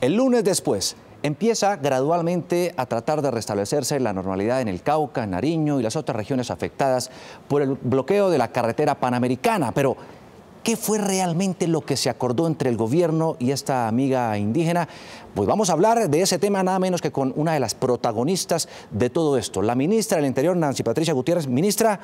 El lunes después empieza gradualmente a tratar de restablecerse la normalidad en el Cauca, en Nariño y las otras regiones afectadas por el bloqueo de la carretera panamericana. Pero, ¿qué fue realmente lo que se acordó entre el gobierno y esta amiga indígena? Pues vamos a hablar de ese tema nada menos que con una de las protagonistas de todo esto, la ministra del Interior, Nancy Patricia Gutiérrez. Ministra,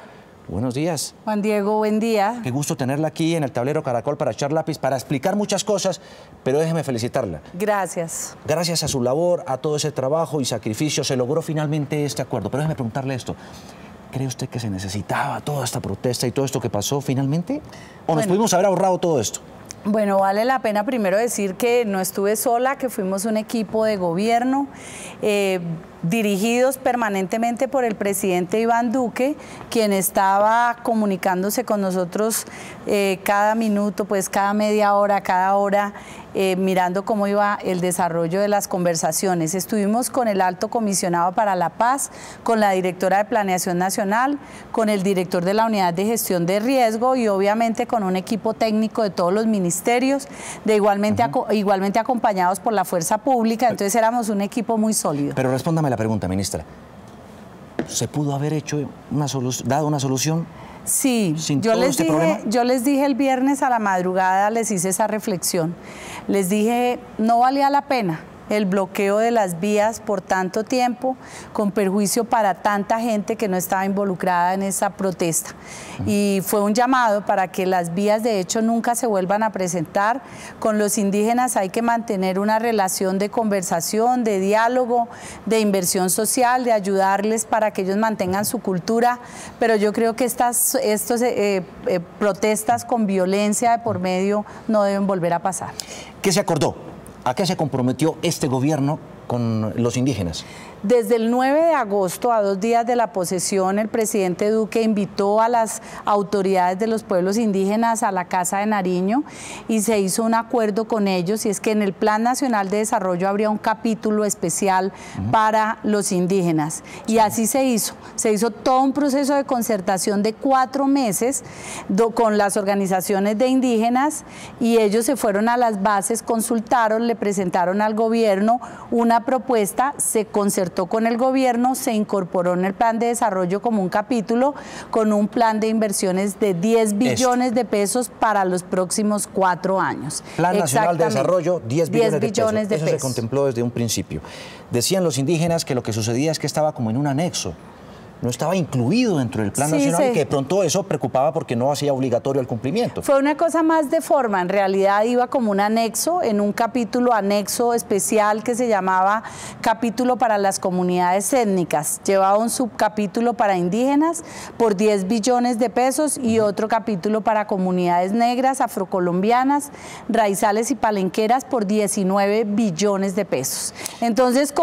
buenos días. Juan Diego, buen día. Qué gusto tenerla aquí en el tablero Caracol para echar lápiz, para explicar muchas cosas, pero déjeme felicitarla. Gracias. Gracias a su labor, a todo ese trabajo y sacrificio, se logró finalmente este acuerdo. Pero déjeme preguntarle esto. ¿Cree usted que se necesitaba toda esta protesta y todo esto que pasó finalmente? ¿O nos pudimos haber ahorrado todo esto? Bueno, vale la pena primero decir que no estuve sola, que fuimos un equipo de gobierno dirigidos permanentemente por el presidente Iván Duque, quien estaba comunicándose con nosotros cada minuto, pues cada media hora, cada hora, mirando cómo iba el desarrollo de las conversaciones. Estuvimos con el Alto Comisionado para la Paz, con la directora de Planeación Nacional, con el director de la Unidad de Gestión de Riesgo y obviamente con un equipo técnico de todos los ministerios, igualmente acompañados por la Fuerza Pública. Entonces éramos un equipo muy sólido. Pero respóndame la pregunta, ministra. ¿Se pudo haber hecho dado una solución? Sí, yo les dije el viernes a la madrugada, les hice esa reflexión. Les dije, no valía la pena el bloqueo de las vías por tanto tiempo, con perjuicio para tanta gente que no estaba involucrada en esa protesta. Y fue un llamado para que las vías de hecho nunca se vuelvan a presentar. Con los indígenas hay que mantener una relación de conversación, de diálogo, de inversión social, de ayudarles para que ellos mantengan su cultura, pero yo creo que estas protestas con violencia de por medio no deben volver a pasar. ¿Qué se acordó? ¿A qué se comprometió este gobierno con los indígenas? Desde el 9 de agosto, a 2 días de la posesión, el presidente Duque invitó a las autoridades de los pueblos indígenas a la Casa de Nariño y se hizo un acuerdo con ellos, y es que en el Plan Nacional de Desarrollo habría un capítulo especial para los indígenas. Y así se hizo. Se hizo todo un proceso de concertación de 4 meses con las organizaciones de indígenas, y ellos se fueron a las bases, consultaron, le presentaron al gobierno una propuesta, se concertó con el gobierno, se incorporó en el plan de desarrollo como un capítulo con un plan de inversiones de 10 billones de pesos para los próximos 4 años. Plan Nacional de Desarrollo, 10 billones de pesos. Eso se contempló desde un principio. Decían los indígenas que lo que sucedía es que estaba como en un anexo. No estaba incluido dentro del Plan Nacional y que de pronto eso preocupaba porque no hacía obligatorio el cumplimiento. Fue una cosa más de forma, en realidad iba como un anexo, en un capítulo anexo especial que se llamaba Capítulo para las Comunidades Étnicas. Llevaba un subcapítulo para indígenas por 10 billones de pesos y otro capítulo para comunidades negras, afrocolombianas, raizales y palenqueras por 19 billones de pesos. Entonces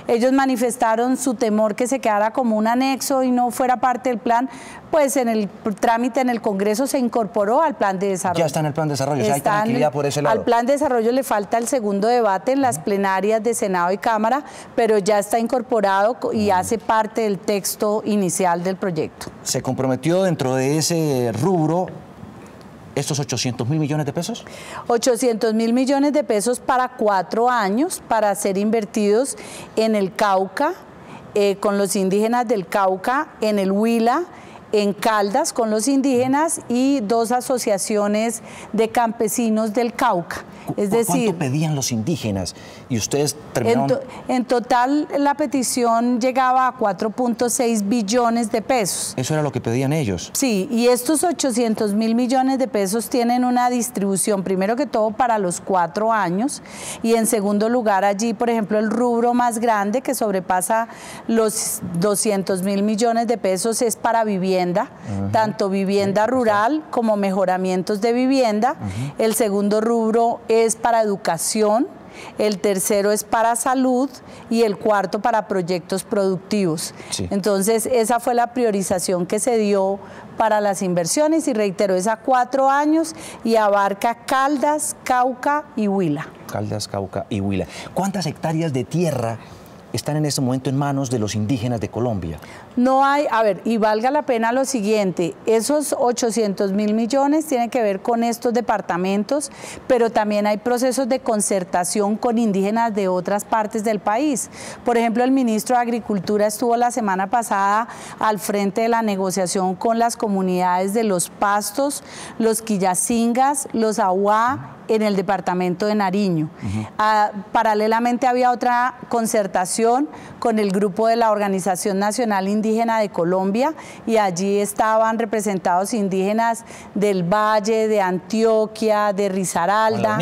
ellos manifestaron su temor que se quedara como un anexo y no fuera parte del plan, pues en el trámite en el Congreso se incorporó al plan de desarrollo. Ya está en el plan de desarrollo, ya hay tranquilidad por ese lado. Al plan de desarrollo le falta el segundo debate en las plenarias de Senado y Cámara, pero ya está incorporado y hace parte del texto inicial del proyecto. ¿Se comprometió dentro de ese rubro estos 800.000 millones de pesos? 800.000 millones de pesos para 4 años para ser invertidos en el Cauca, con los indígenas del Cauca, en el Huila, en Caldas con los indígenas y 2 asociaciones de campesinos del Cauca. Es decir, ¿cuánto pedían los indígenas? Y ustedes terminaron... En total la petición llegaba a 4.6 billones de pesos. ¿Eso era lo que pedían ellos? Sí, y estos 800.000 millones de pesos tienen una distribución, primero que todo, para los 4 años, y en segundo lugar allí, por ejemplo, el rubro más grande que sobrepasa los 200.000 millones de pesos es para vivienda, tanto vivienda rural como mejoramientos de vivienda. El segundo rubro es para educación, el tercero es para salud y el cuarto para proyectos productivos. Sí. Entonces, esa fue la priorización que se dio para las inversiones y reitero, es a 4 años y abarca Caldas, Cauca y Huila. Caldas, Cauca y Huila. ¿Cuántas hectáreas de tierra están en este momento en manos de los indígenas de Colombia? No hay, a ver, y valga la pena lo siguiente, esos 800.000 millones tienen que ver con estos departamentos, pero también hay procesos de concertación con indígenas de otras partes del país. Por ejemplo, el ministro de Agricultura estuvo la semana pasada al frente de la negociación con las comunidades de los Pastos, los Quillacingas, los Aguá, en el departamento de Nariño. Paralelamente había otra concertación con el grupo de la Organización Nacional Indígena de Colombia y allí estaban representados indígenas del Valle, de Antioquia, de Risaralda.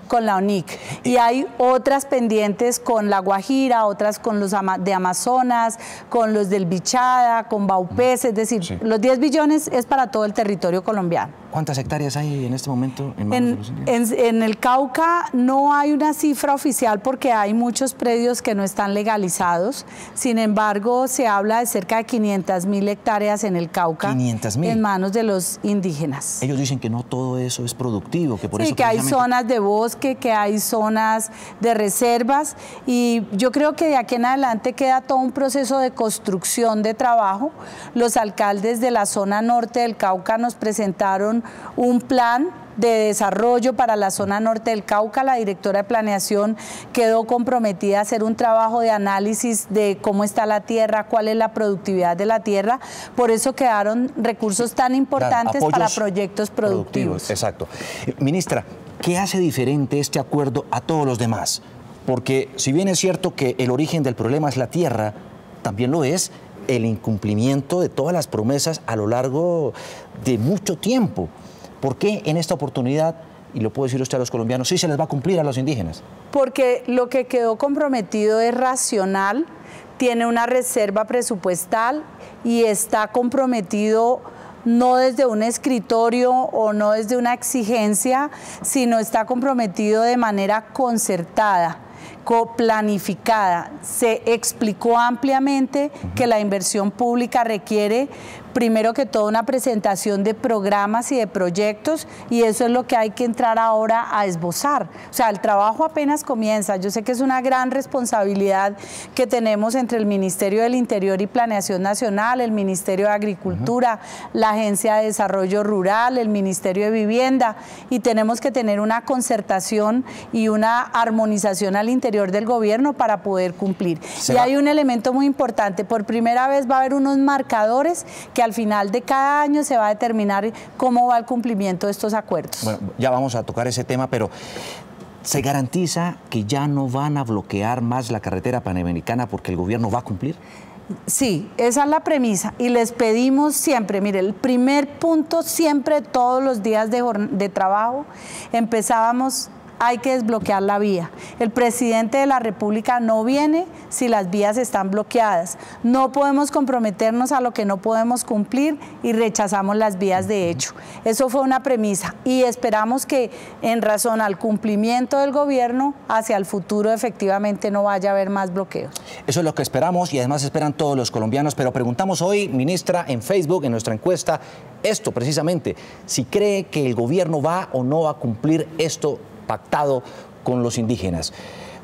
Con la ONIC. Y hay otras pendientes con La Guajira, otras con los de Amazonas, con los del Bichada, con Baupés, es decir, sí, los 10 billones es para todo el territorio colombiano. ¿Cuántas hectáreas hay en este momento en manos de los indígenas? En el Cauca no hay una cifra oficial porque hay muchos predios que no están legalizados. Sin embargo, se habla de cerca de 500.000 hectáreas en el Cauca. 500.000. En manos de los indígenas. Ellos dicen que no todo eso es productivo, que por sí, eso que hay zonas de bosque, que hay zonas de reservas, y yo creo que de aquí en adelante queda todo un proceso de construcción de trabajo. Los alcaldes de la zona norte del Cauca nos presentaron un plan de desarrollo para la zona norte del Cauca. La directora de planeación quedó comprometida a hacer un trabajo de análisis de cómo está la tierra, cuál es la productividad de la tierra. Por eso quedaron recursos tan importantes para proyectos productivos. Exacto. Ministra, ¿qué hace diferente este acuerdo a todos los demás? Porque si bien es cierto que el origen del problema es la tierra, también lo es el incumplimiento de todas las promesas a lo largo de mucho tiempo. ¿Por qué en esta oportunidad, y lo puede decir usted a los colombianos, sí se les va a cumplir a los indígenas? Porque lo que quedó comprometido es racional, tiene una reserva presupuestal y está comprometido no desde un escritorio o no desde una exigencia, sino está comprometido de manera concertada, planificada. Se explicó ampliamente que la inversión pública requiere primero que todo una presentación de programas y de proyectos, y eso es lo que hay que entrar ahora a esbozar. O sea, el trabajo apenas comienza. Yo sé que es una gran responsabilidad que tenemos entre el Ministerio del Interior y Planeación Nacional, el Ministerio de Agricultura, la Agencia de Desarrollo Rural, el Ministerio de Vivienda, y tenemos que tener una concertación y una armonización al interior del gobierno para poder cumplir. Y hay un elemento muy importante: por primera vez va a haber unos marcadores que al final de cada año se va a determinar cómo va el cumplimiento de estos acuerdos. Bueno, ya vamos a tocar ese tema, pero ¿se garantiza que ya no van a bloquear más la carretera panamericana porque el gobierno va a cumplir? Sí, esa es la premisa, y les pedimos siempre, mire, el primer punto siempre, todos los días de trabajo, empezábamos: hay que desbloquear la vía. El presidente de la República no viene si las vías están bloqueadas. No podemos comprometernos a lo que no podemos cumplir y rechazamos las vías de hecho. Eso fue una premisa y esperamos que en razón al cumplimiento del gobierno hacia el futuro efectivamente no vaya a haber más bloqueos. Eso es lo que esperamos y además esperan todos los colombianos, pero preguntamos hoy, ministra, en Facebook, en nuestra encuesta, esto precisamente, si cree que el gobierno va o no va a cumplir esto pactado con los indígenas.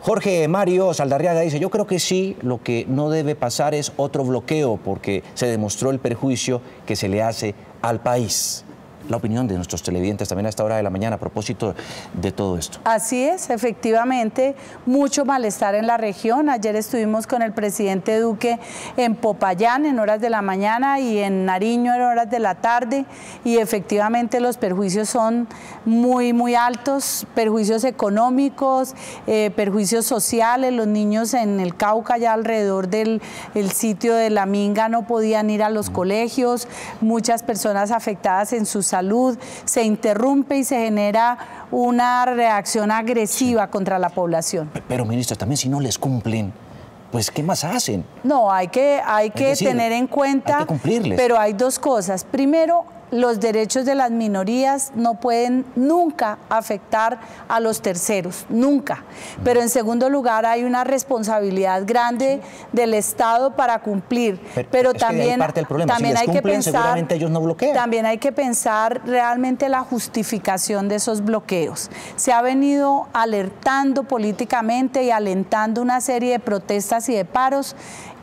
Jorge Mario Saldarriaga dice: yo creo que sí, lo que no debe pasar es otro bloqueo porque se demostró el perjuicio que se le hace al país. La opinión de nuestros televidentes también a esta hora de la mañana a propósito de todo esto. Así es, efectivamente, mucho malestar en la región. Ayer estuvimos con el presidente Duque en Popayán en horas de la mañana y en Nariño en horas de la tarde, y efectivamente los perjuicios son muy altos, perjuicios económicos, perjuicios sociales. Los niños en el Cauca, ya alrededor del sitio de La Minga, no podían ir a los colegios, muchas personas afectadas en su salud, se interrumpe y se genera una reacción agresiva contra la población. Pero, ministra, también si no les cumplen, pues ¿qué más hacen? No, hay que tener en cuenta, hay que cumplirles. Pero hay dos cosas. Primero, los derechos de las minorías no pueden nunca afectar a los terceros, nunca. Pero en segundo lugar, hay una responsabilidad grande del Estado para cumplir. Pero también, parte del problema. También si les hay cumplen, que pensar, seguramente ellos no bloquean. También hay que pensar realmente la justificación de esos bloqueos. Se ha venido alertando políticamente y alentando una serie de protestas y de paros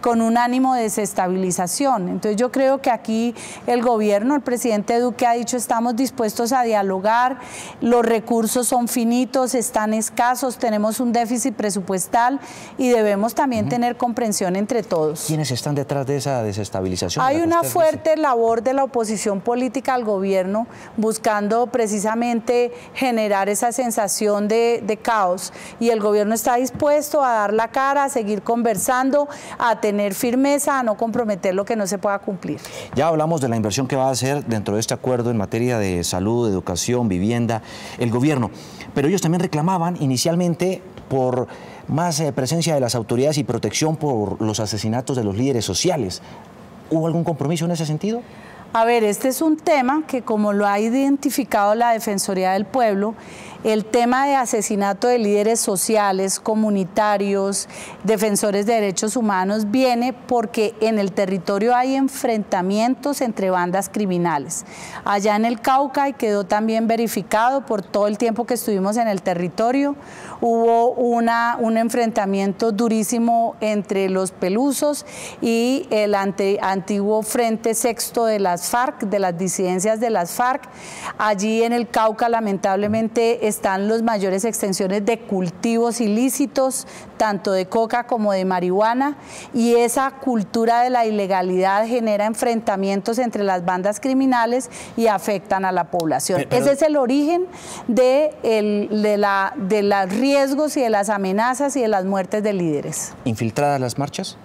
con un ánimo de desestabilización. Entonces yo creo que aquí el gobierno, el presidente Duque ha dicho estamos dispuestos a dialogar, los recursos son finitos, están escasos, tenemos un déficit presupuestal y debemos también tener comprensión entre todos. ¿Quiénes están detrás de esa desestabilización? Hay una fuerte labor de la oposición política al gobierno buscando precisamente generar esa sensación de caos, y el gobierno está dispuesto a dar la cara, a seguir conversando, a tener firmeza, a no comprometer lo que no se pueda cumplir. Ya hablamos de la inversión que va a hacer dentro de este acuerdo en materia de salud, educación, vivienda, el gobierno, pero ellos también reclamaban inicialmente por más presencia de las autoridades y protección por los asesinatos de los líderes sociales. ¿Hubo algún compromiso en ese sentido? A ver, este es un tema que, como lo ha identificado la Defensoría del Pueblo, el tema de asesinato de líderes sociales, comunitarios, defensores de derechos humanos, viene porque en el territorio hay enfrentamientos entre bandas criminales. Allá en el Cauca, y quedó también verificado por todo el tiempo que estuvimos en el territorio, hubo un enfrentamiento durísimo entre los pelusos y el antiguo Frente Sexto de las FARC, de las disidencias de las FARC. Allí en el Cauca, lamentablemente, están las mayores extensiones de cultivos ilícitos, tanto de coca como de marihuana, y esa cultura de la ilegalidad genera enfrentamientos entre las bandas criminales y afectan a la población. Ese es el origen de los riesgos y de las amenazas y de las muertes de líderes. ¿Infiltradas las marchas?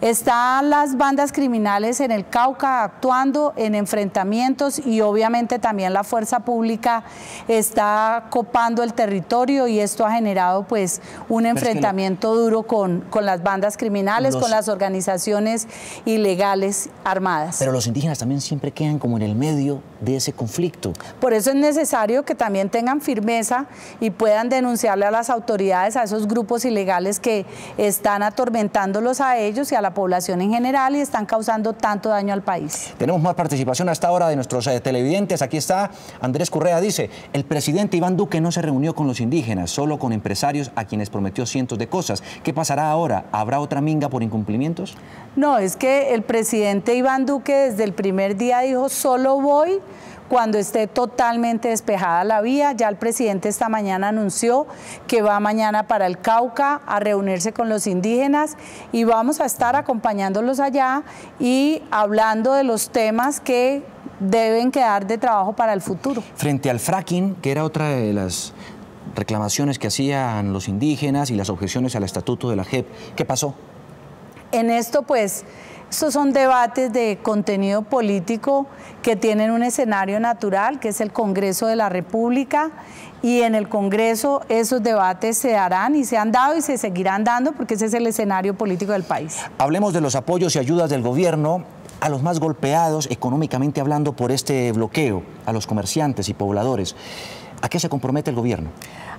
Están las bandas criminales en el Cauca actuando en enfrentamientos, y obviamente también la fuerza pública está copando el territorio, y esto ha generado pues un enfrentamiento duro con las bandas criminales, con las organizaciones ilegales armadas. Pero los indígenas también siempre quedan como en el medio de ese conflicto. Por eso es necesario que también tengan firmeza y puedan denunciarle a las autoridades, a esos grupos ilegales que están atormentándolos a ellos y a la población en general y están causando tanto daño al país. Tenemos más participación hasta ahora de nuestros televidentes. Aquí está Andrés Correa, dice: el presidente Iván Duque no se reunió con los indígenas, solo con empresarios a quienes prometió cientos de cosas. ¿Qué pasará ahora? ¿Habrá otra minga por incumplimientos? No, es que el presidente Iván Duque desde el primer día dijo: solo voy cuando esté totalmente despejada la vía. Ya el presidente esta mañana anunció que va mañana para el Cauca a reunirse con los indígenas, y vamos a estar acompañándolos allá y hablando de los temas que deben quedar de trabajo para el futuro. Frente al fracking, que era otra de las reclamaciones que hacían los indígenas y las objeciones al estatuto de la JEP, ¿qué pasó? En esto, pues, estos son debates de contenido político que tienen un escenario natural, que es el Congreso de la República, y en el Congreso esos debates se darán y se han dado y se seguirán dando, porque ese es el escenario político del país. Hablemos de los apoyos y ayudas del gobierno a los más golpeados económicamente hablando por este bloqueo, a los comerciantes y pobladores. ¿A qué se compromete el gobierno?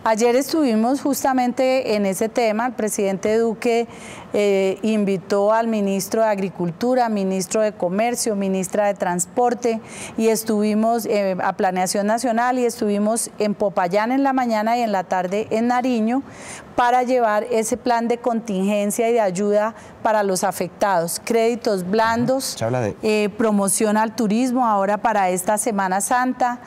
Ayer estuvimos justamente en ese tema. El presidente Duque invitó al ministro de Agricultura, ministro de Comercio, ministra de Transporte, y estuvimos a Planeación Nacional, y estuvimos en Popayán en la mañana y en la tarde en Nariño para llevar ese plan de contingencia y de ayuda para los afectados, créditos blandos, promoción al turismo ahora para esta Semana Santa,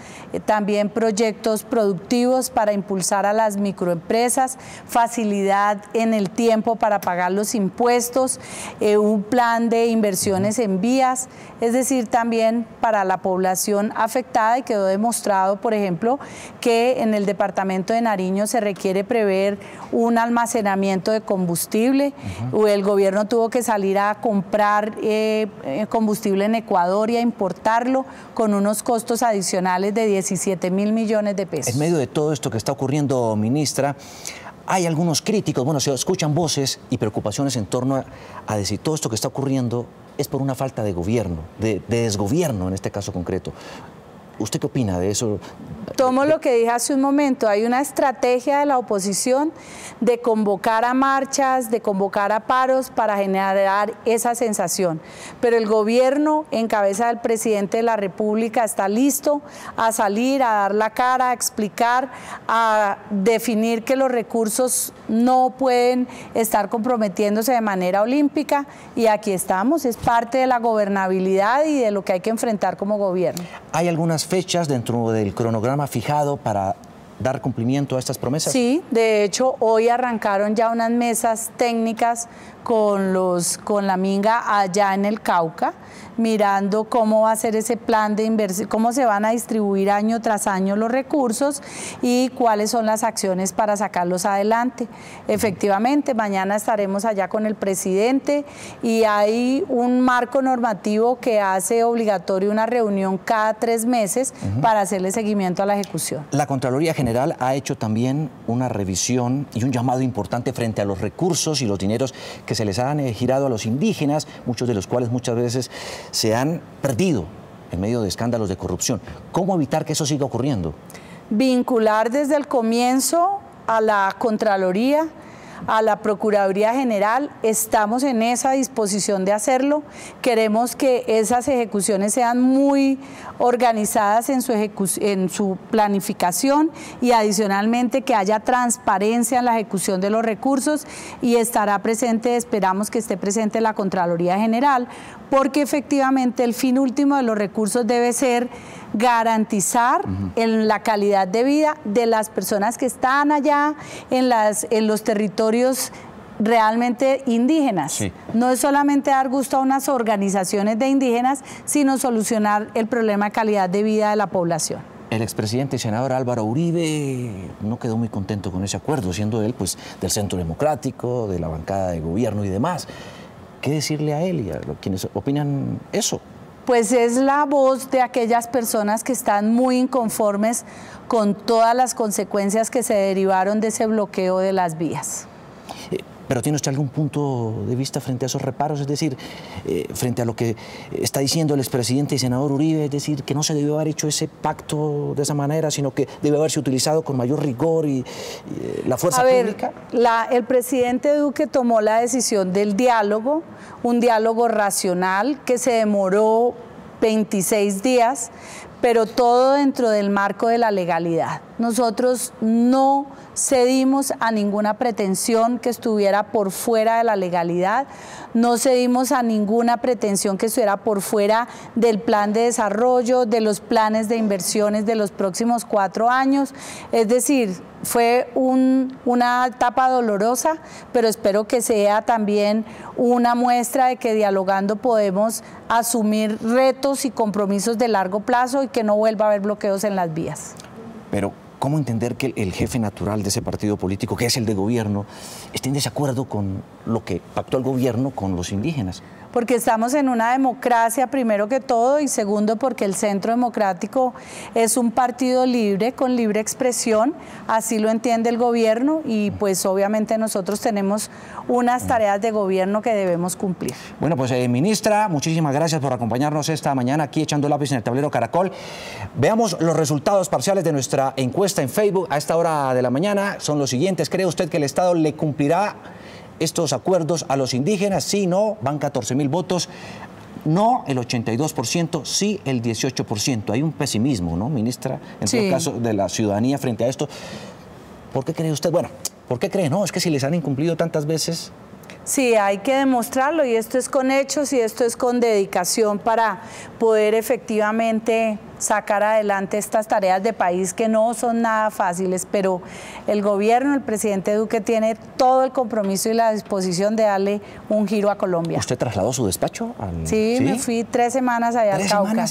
también proyectos productivos para impulsar a las microempresas, facilidad en el tiempo para pagar los impuestos, un plan de inversiones en vías, es decir, también para la población afectada, y quedó demostrado, por ejemplo, que en el departamento de Nariño se requiere prever un almacenamiento de combustible. El gobierno tuvo que salir a comprar combustible en Ecuador y a importarlo con unos costos adicionales de 17.000 millones de pesos. En medio de todo esto que está ocurriendo, ministra, hay algunos críticos, bueno, se escuchan voces y preocupaciones en torno a decir todo esto que está ocurriendo es por una falta de gobierno, de desgobierno en este caso concreto. ¿Usted qué opina de eso? Tomo lo que dije hace un momento, hay una estrategia de la oposición de convocar a marchas, de convocar a paros para generar esa sensación. Pero el gobierno, en cabeza del presidente de la República, está listo a salir, a dar la cara, a explicar, a definir que los recursos no pueden estar comprometiéndose de manera olímpica, y aquí estamos, es parte de la gobernabilidad y de lo que hay que enfrentar como gobierno. ¿Hay algunas fechas dentro del cronograma fijado para dar cumplimiento a estas promesas? Sí, de hecho hoy arrancaron ya unas mesas técnicas con la Minga allá en el Cauca, mirando cómo va a ser ese plan de inversión, cómo se van a distribuir año tras año los recursos y cuáles son las acciones para sacarlos adelante. Efectivamente, mañana estaremos allá con el presidente y hay un marco normativo que hace obligatorio una reunión cada 3 meses para hacerle seguimiento a la ejecución. La Contraloría General ha hecho también una revisión y un llamado importante frente a los recursos y los dineros que se les han girado a los indígenas, muchos de los cuales muchas veces se han perdido en medio de escándalos de corrupción. ¿Cómo evitar que eso siga ocurriendo? Vincular desde el comienzo a la Contraloría, a la Procuraduría General, estamos en esa disposición de hacerlo. Queremos que esas ejecuciones sean muy organizadas en su planificación y adicionalmente que haya transparencia en la ejecución de los recursos, y estará presente, esperamos que esté presente la Contraloría General, porque efectivamente el fin último de los recursos debe ser garantizar en la calidad de vida de las personas que están allá en los territorios realmente indígenas. Sí. No es solamente dar gusto a unas organizaciones de indígenas, sino solucionar el problema de calidad de vida de la población. El expresidente y senador Álvaro Uribe no quedó muy contento con ese acuerdo, siendo él pues del Centro Democrático, de la bancada de gobierno y demás. ¿Qué decirle a él y a quienes opinan eso? Pues es la voz de aquellas personas que están muy inconformes con todas las consecuencias que se derivaron de ese bloqueo de las vías. ¿Pero tiene usted algún punto de vista frente a esos reparos? Es decir, frente a lo que está diciendo el expresidente y senador Uribe, es decir, que no se debió haber hecho ese pacto de esa manera, sino que debe haberse utilizado con mayor rigor y la fuerza pública. El presidente Duque tomó la decisión del diálogo, un diálogo racional que se demoró 26 días, pero todo dentro del marco de la legalidad. Nosotros no cedimos a ninguna pretensión que estuviera por fuera de la legalidad, no cedimos a ninguna pretensión que estuviera por fuera del plan de desarrollo, de los planes de inversiones de los próximos 4 años. Es decir, fue una etapa dolorosa, pero espero que sea también una muestra de que dialogando podemos asumir retos y compromisos de largo plazo y que no vuelva a haber bloqueos en las vías. Pero ¿cómo entender que el jefe natural de ese partido político, que es el de gobierno, esté en desacuerdo con lo que pactó el gobierno con los indígenas? Porque estamos en una democracia, primero que todo, y segundo porque el Centro Democrático es un partido libre, con libre expresión, así lo entiende el gobierno, y pues obviamente nosotros tenemos unas tareas de gobierno que debemos cumplir. Bueno, pues ministra, muchísimas gracias por acompañarnos esta mañana aquí echando lápiz en el tablero Caracol. Veamos los resultados parciales de nuestra encuesta en Facebook a esta hora de la mañana. Son los siguientes. ¿Cree usted que el Estado le cumplirá estos acuerdos a los indígenas? Sí, no, van 14.000 votos. No, el 82%, sí, el 18%. Hay un pesimismo, ¿no, ministra? En todo caso, de la ciudadanía frente a esto. ¿Por qué cree usted? Bueno, ¿por qué cree? No, es que si les han incumplido tantas veces. Sí, hay que demostrarlo, y esto es con hechos y esto es con dedicación para poder efectivamente sacar adelante estas tareas de país que no son nada fáciles, pero el gobierno, el presidente Duque tiene todo el compromiso y la disposición de darle un giro a Colombia. ¿Usted trasladó su despacho? Sí, me fui 3 semanas allá al Cauca.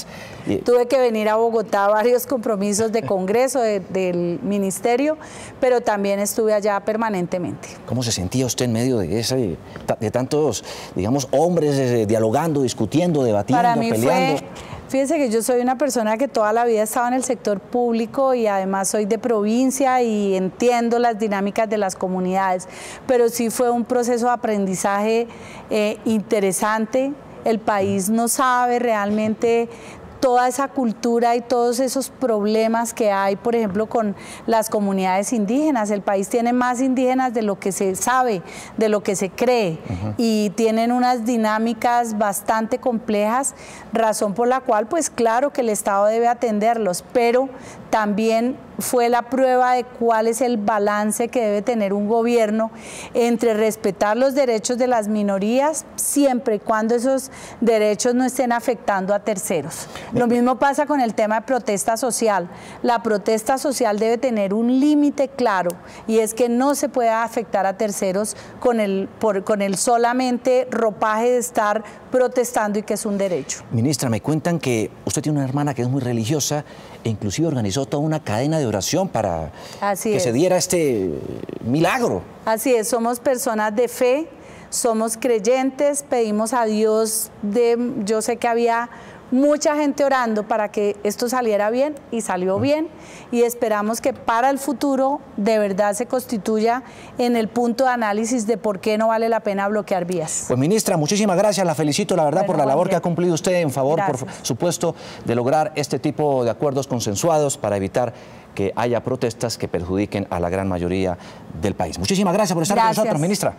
Tuve que venir a Bogotá a varios compromisos de Congreso, del Ministerio, pero también estuve allá permanentemente. ¿Cómo se sentía usted en medio de tantos, digamos, hombres dialogando, discutiendo, debatiendo, Para mí peleando? Fíjese que yo soy una persona que toda la vida estaba en el sector público y además soy de provincia y entiendo las dinámicas de las comunidades, pero sí fue un proceso de aprendizaje interesante. El país no sabe realmente toda esa cultura y todos esos problemas que hay, por ejemplo, con las comunidades indígenas. El país tiene más indígenas de lo que se sabe, de lo que se cree, y tienen unas dinámicas bastante complejas, razón por la cual, pues claro que el Estado debe atenderlos, pero también fue la prueba de cuál es el balance que debe tener un gobierno entre respetar los derechos de las minorías siempre y cuando esos derechos no estén afectando a terceros. Lo mismo pasa con el tema de protesta social. La protesta social debe tener un límite claro, y es que no se pueda afectar a terceros con el solamente ropaje de estar protestando y que es un derecho. Ministra, me cuentan que usted tiene una hermana que es muy religiosa e inclusive organizó toda una cadena de oración para que se diera este milagro. Así es, somos personas de fe, somos creyentes, pedimos a Dios, yo sé que había mucha gente orando para que esto saliera bien y salió bien, y esperamos que para el futuro de verdad se constituya en el punto de análisis de por qué no vale la pena bloquear vías. Pues ministra, muchísimas gracias, la felicito la verdad por la labor que ha cumplido usted en favor, por supuesto, de lograr este tipo de acuerdos consensuados para evitar que haya protestas que perjudiquen a la gran mayoría del país. Muchísimas gracias por estar con nosotros, ministra.